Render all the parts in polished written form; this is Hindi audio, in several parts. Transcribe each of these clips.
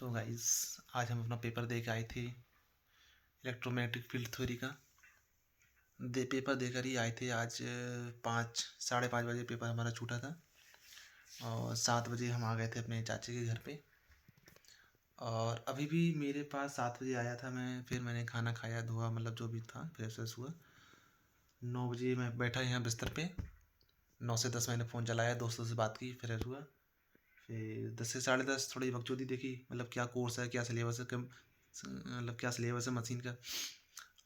तो गाइस, आज हम अपना पेपर दे के आए थे इलेक्ट्रोमैग्नेटिक फील्ड थ्योरी का। पेपर देकर ही आए थे आज। 5 साढ़े 5 बजे पेपर हमारा छूटा था और 7 बजे हम आ गए थे अपने चाचे के घर पे। और अभी भी मेरे पास 7 बजे आया था मैं, फिर मैंने खाना खाया, धोआ, मतलब जो भी था, फ्रेश व्रेश हुआ। 9 बजे मैं बैठा यहाँ बिस्तर पे। 9 से 10 मैंने फ़ोन चलाया, दोस्तों से बात की, फ्रेश हुआ। फिर 10 से 10:30 थोड़ी बकचोदी देखी, मतलब क्या कोर्स है, क्या सिलेबस है, मतलब क्या सिलेबस है मशीन का।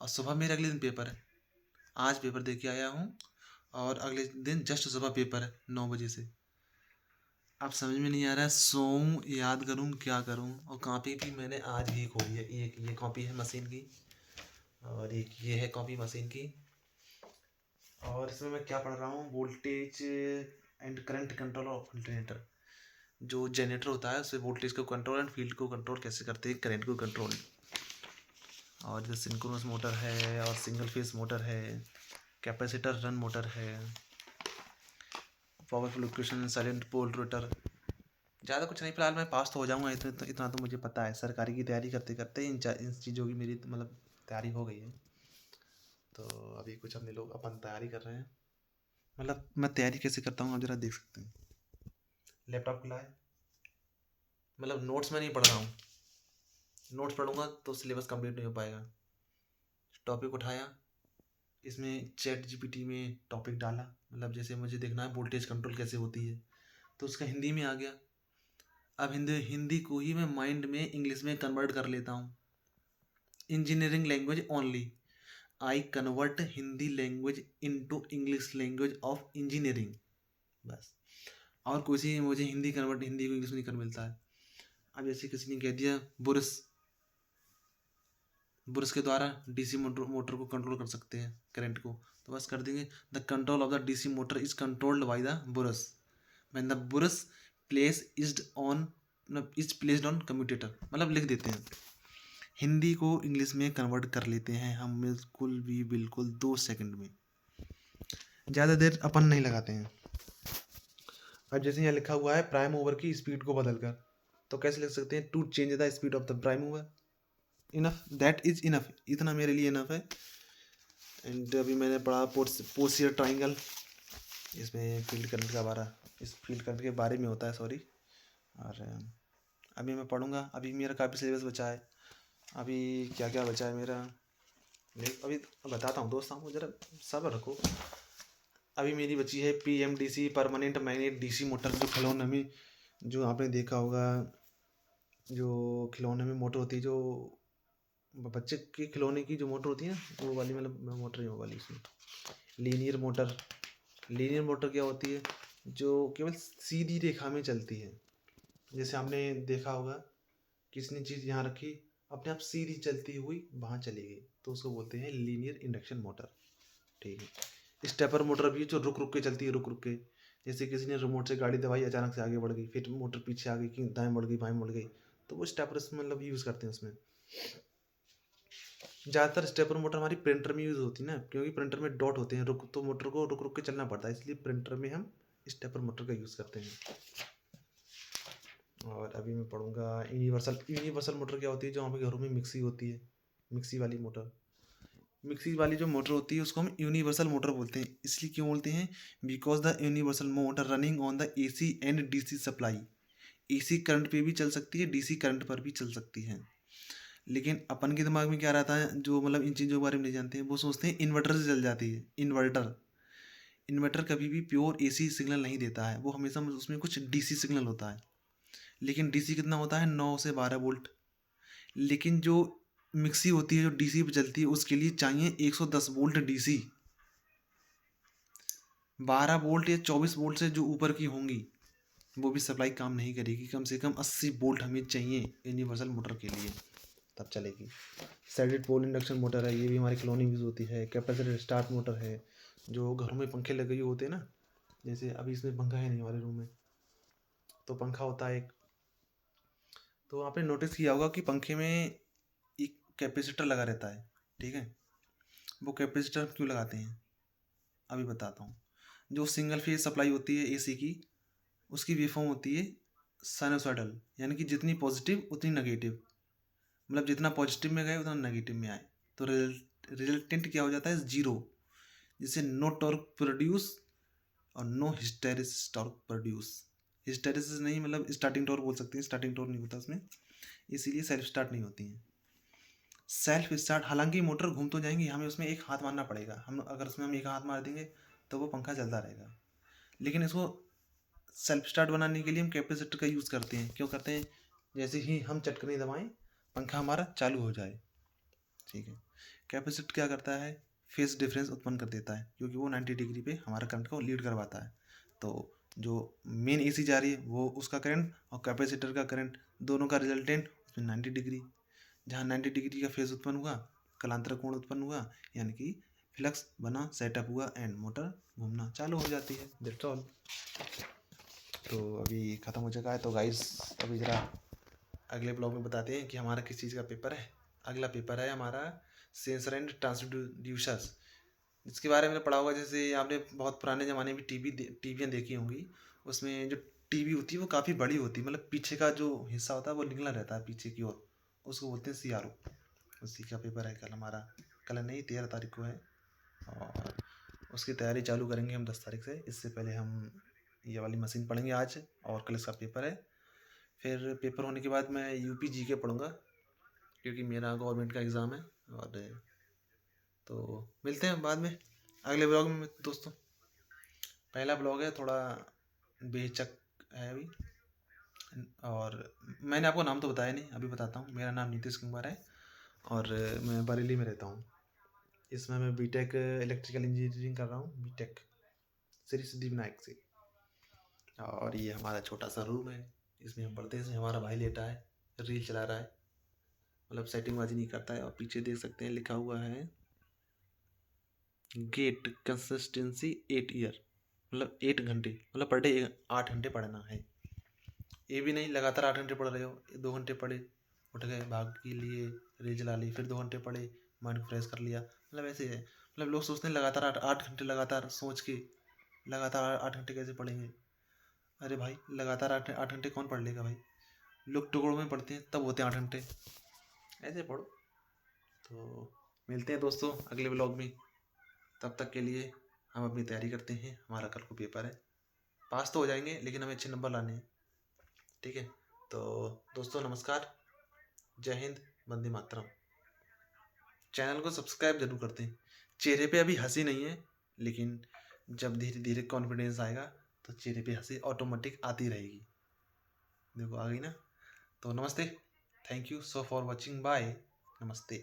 और सुबह मेरे अगले दिन पेपर है। आज पेपर दे के आया हूँ और अगले दिन जस्ट सुबह पेपर है 9 बजे से। अब समझ में नहीं आ रहा है, सोऊं याद करूँ क्या करूँ। और कॉपी भी मैंने आज ही खोली है। एक ये कॉपी है मशीन की और एक ये है कॉपी मशीन की। और इसमें मैं क्या पढ़ रहा हूँ, voltage and current control of alternator. जो जनरेटर होता है उससे वोल्टेज को कंट्रोल एंड फील्ड को कंट्रोल कैसे करते हैं, करंट को कंट्रोल। और जैसे सिंक्रोनस मोटर है और सिंगल फेस मोटर है, कैपेसिटर रन मोटर है, power fluctuation, silent pole rotor. ज़्यादा कुछ नहीं, फिलहाल मैं पास तो हो जाऊंगा, इतना तो मुझे पता है। सरकारी की तैयारी करते करते इन चीज़ों की मेरी मतलब तैयारी हो गई है। तो अभी कुछ अपने लोग अपन तैयारी कर रहे हैं। मतलब मैं तैयारी कैसे करता हूँ आप ज़रा देख सकते हैं। लैपटॉप खुला है, मतलब नोट्स में नहीं पढ़ रहा हूँ। नोट्स पढ़ूंगा तो सिलेबस कंप्लीट नहीं हो पाएगा। टॉपिक उठाया, इसमें चैट जीपीटी में टॉपिक डाला, मतलब जैसे मुझे देखना है वोल्टेज कंट्रोल कैसे होती है, तो उसका हिंदी में आ गया। अब हिंदी हिंदी को ही मैं माइंड में इंग्लिश में कन्वर्ट कर लेता हूँ। Engineering language only, I convert Hindi language into English language of engineering, बस। और कोई सी मुझे हिंदी कन्वर्ट, हिंदी को इंग्लिश में नहीं कर मिलता है। अब जैसे किसी ने कह दिया बुरस, बुरस के द्वारा डीसी मोटर को कंट्रोल कर सकते हैं, करंट को, तो बस कर देंगे the control of the DC motor is controlled by the brushes when the brushes place is placed on commutator, मतलब लिख देते हैं। हिंदी को इंग्लिश में कन्वर्ट कर लेते हैं हम बिल्कुल 2 सेकंड में। ज़्यादा देर अपन नहीं लगाते हैं। अब जैसे यहाँ लिखा हुआ है प्राइम मूवर की स्पीड को बदलकर, तो कैसे लिख सकते हैं, to change the speed of the prime mover. Enough, that is enough, इतना मेरे लिए इनफ है। एंड अभी मैंने पढ़ा पोसियर ट्राइंगल, इसमें फील्ड करंट का बारा, इस फील्ड करंट के बारे में होता है, सॉरी। और अभी मैं पढ़ूंगा। अभी मेरा काफ़ी सिलेबस बचा है। अभी क्या क्या बचा है मेरा, अभी बताता हूँ दोस्त, आपको ज़रा सब्र रखो। अभी मेरी बची है PMDC, permanent magnet DC motor, जो खिलौने में, जो आपने देखा होगा, जो खिलौने में मोटर होती है, जो बच्चे के खिलौने की जो मोटर होती है ना, वो वाली, मतलब मोटर ही वो वाली। इसमें लीनियर मोटर, लीनियर मोटर क्या होती है, जो केवल सीधी रेखा में चलती है। जैसे आपने देखा होगा किसी ने चीज़ यहाँ रखी, अपने आप सीधी चलती हुई वहाँ चली गई, तो उसको बोलते हैं लीनियर इंडक्शन मोटर। ठीक है। स्टेपर मोटर भी जो रुक रुक के चलती है, रुक रुक के। जैसे किसी ने रिमोट से गाड़ी दबाई, अचानक से आगे बढ़ गई, फिर मोटर पीछे आ गई कि दाएं बढ़ गई, बाएं बढ़ गई, तो वो स्टेपर मतलब यूज़ करते हैं उसमें। ज़्यादातर स्टेपर मोटर हमारी प्रिंटर में यूज़ होती है ना, क्योंकि प्रिंटर में डॉट होते हैं, रुक, तो मोटर को रुक रुक के चलना पड़ता है, इसलिए प्रिंटर में हम स्टेपर मोटर का यूज़ करते हैं। और अभी मैं पढ़ूंगा यूनिवर्सल मोटर क्या होती है, जो हमारे घरों में मिक्सी होती है, मिक्सी वाली मोटर। मिक्सी वाली जो मोटर होती है उसको हम यूनिवर्सल मोटर बोलते हैं। इसलिए क्यों बोलते हैं, because the universal motor running on the AC and DC supply. AC current पे भी चल सकती है, DC करंट पर भी चल सकती है। लेकिन अपन के दिमाग में क्या रहता है, जो मतलब इन चीज़ों के बारे में नहीं जानते हैं, वो सोचते हैं इन्वर्टर से चल जाती है। इन्वर्टर, इन्वर्टर कभी भी प्योर AC सिग्नल नहीं देता है, वो हमेशा उसमें कुछ DC सिग्नल होता है। लेकिन DC कितना होता है, 9 से 12 वोल्ट। लेकिन जो मिक्सी होती है, जो DC पे चलती है, उसके लिए चाहिए 110 वोल्ट DC। 12 वोल्ट या 24 वोल्ट से जो ऊपर की होंगी वो भी सप्लाई काम नहीं करेगी। कम से कम 80 वोल्ट हमें चाहिए यूनिवर्सल मोटर के लिए, तब चलेगी। सैडेड पोल इंडक्शन मोटर है, ये भी हमारी कॉलोनी यूज़ होती है। कैपेसिटर स्टार्ट मोटर है, जो घरों में पंखे लगे हुए होते हैं ना, जैसे अभी इसमें पंखा है नहीं हमारे रूम में, तो पंखा होता है एक, तो आपने नोटिस किया होगा कि पंखे में एक कैपेसिटर लगा रहता है। ठीक है, वो कैपेसिटर क्यों लगाते हैं, अभी बताता हूँ। जो सिंगल फेज सप्लाई होती है AC की, उसकी वेवफॉर्म होती है साइनोसॉइडल, यानी कि जितनी पॉजिटिव उतनी नेगेटिव, मतलब जितना पॉजिटिव में गए उतना नेगेटिव में आए, तो रिजल्टेंट क्या हो जाता है, जीरो, जिससे नो टॉर्क प्रोड्यूस और no hysteresis torque produce. Hysteresis नहीं, मतलब स्टार्टिंग टॉर्क बोल सकते हैं, स्टार्टिंग टॉर्क नहीं होता उसमें, इसीलिए सेल्फ स्टार्ट नहीं होती हैं। सेल्फ स्टार्ट, हालांकि मोटर घूम तो जाएंगी, हमें उसमें एक हाथ मारना पड़ेगा, हम अगर उसमें हम एक हाथ मार देंगे तो वो पंखा चलता रहेगा। लेकिन इसको सेल्फ स्टार्ट बनाने के लिए हम कैपेसिटर का यूज़ करते हैं। क्यों करते हैं, जैसे ही हम चटकनी दबाएं पंखा हमारा चालू हो जाए, ठीक है। कैपेसिटर क्या करता है, फेस डिफरेंस उत्पन्न कर देता है, क्योंकि वो 90 डिग्री पे हमारा करंट को लीड करवाता है। तो जो मेन एसी जा रही है वो उसका करंट और कैपेसिटर का करंट दोनों का रिजल्टेंट उसमें 90 डिग्री, जहाँ 90 डिग्री का फेज उत्पन्न हुआ, कलांतर कोण उत्पन्न हुआ, यानी कि फ्लक्स बना, सेटअप हुआ एंड मोटर घूमना चालू हो जाती है। That's all. तो अभी ख़त्म हो चुका है। तो गाइस अभी ज़रा अगले ब्लॉग में बताते हैं कि हमारा किस चीज़ का पेपर है। अगला पेपर है हमारा सेंसर एंड ट्रांसड्यूसर्स, इसके बारे में पढ़ा होगा। जैसे आपने बहुत पुराने ज़माने में टीवियाँ देखी होंगी, उसमें जो टीवी होती है वो काफ़ी बड़ी होती है, मतलब पीछे का जो हिस्सा होता है वो निकला रहता है पीछे की ओर, उसको बोलते हैं CRO। उसी का पेपर है कल हमारा, कल नहीं 13 तारीख को है, और उसकी तैयारी चालू करेंगे हम 10 तारीख से। इससे पहले हम ये वाली मशीन पढ़ेंगे आज, और कल इसका पेपर है। फिर पेपर होने के बाद मैं UP GK पढ़ूँगा, क्योंकि मेरा गवर्नमेंट का एग्ज़ाम है। और तो मिलते हैं बाद में अगले ब्लॉग में दोस्तों। पहला ब्लॉग है, थोड़ा बेचक है अभी, और मैंने आपको नाम तो बताया नहीं, अभी बताता हूँ। मेरा नाम नीतीश कुमार है और मैं बरेली में रहता हूँ। इसमें मैं बीटेक इलेक्ट्रिकल इंजीनियरिंग कर रहा हूँ, बीटेक श्री सिद्धिविनायक से। और ये हमारा छोटा सा रूम है, इसमें हम पढ़ते हैं। हमारा भाई लेटा है, रील चला रहा है, मतलब सेटिंग बाजी नहीं करता है। और पीछे देख सकते हैं लिखा हुआ है गेट कंसिस्टेंसी 8 ईयर, मतलब 8 घंटे, मतलब पर डे 8 घंटे पढ़ना है। ये भी नहीं लगातार 8 घंटे पढ़ रहे हो, 2 घंटे पढ़े, उठ गए भाग के लिए, रील चला ली, फिर 2 घंटे पढ़े, माइंड फ्रेश कर लिया, मतलब ऐसे है। मतलब लोग सोचते हैं लगातार 8 घंटे लगातार सोच के लगातार 8 घंटे कैसे पढ़ेंगे। अरे भाई लगातार 8 घंटे कौन पढ़ लेगा भाई, लोग टुकड़ों में पढ़ते हैं तब होते हैं 8 घंटे, ऐसे पढ़ो। तो मिलते हैं दोस्तों अगले ब्लॉग में, तब तक के लिए हम अपनी तैयारी करते हैं। हमारा कल को पेपर है, पास तो हो जाएंगे लेकिन हमें अच्छे नंबर लाने हैं, ठीक है। तो दोस्तों नमस्कार, जय हिंद, वंदे मातरम। चैनल को सब्सक्राइब जरूर करते हैं। चेहरे पे अभी हंसी नहीं है, लेकिन जब धीरे धीरे कॉन्फिडेंस आएगा तो चेहरे पे हंसी ऑटोमेटिक आती रहेगी। देखो आ गई ना। तो नमस्ते, thank you so for watching, bye, नमस्ते।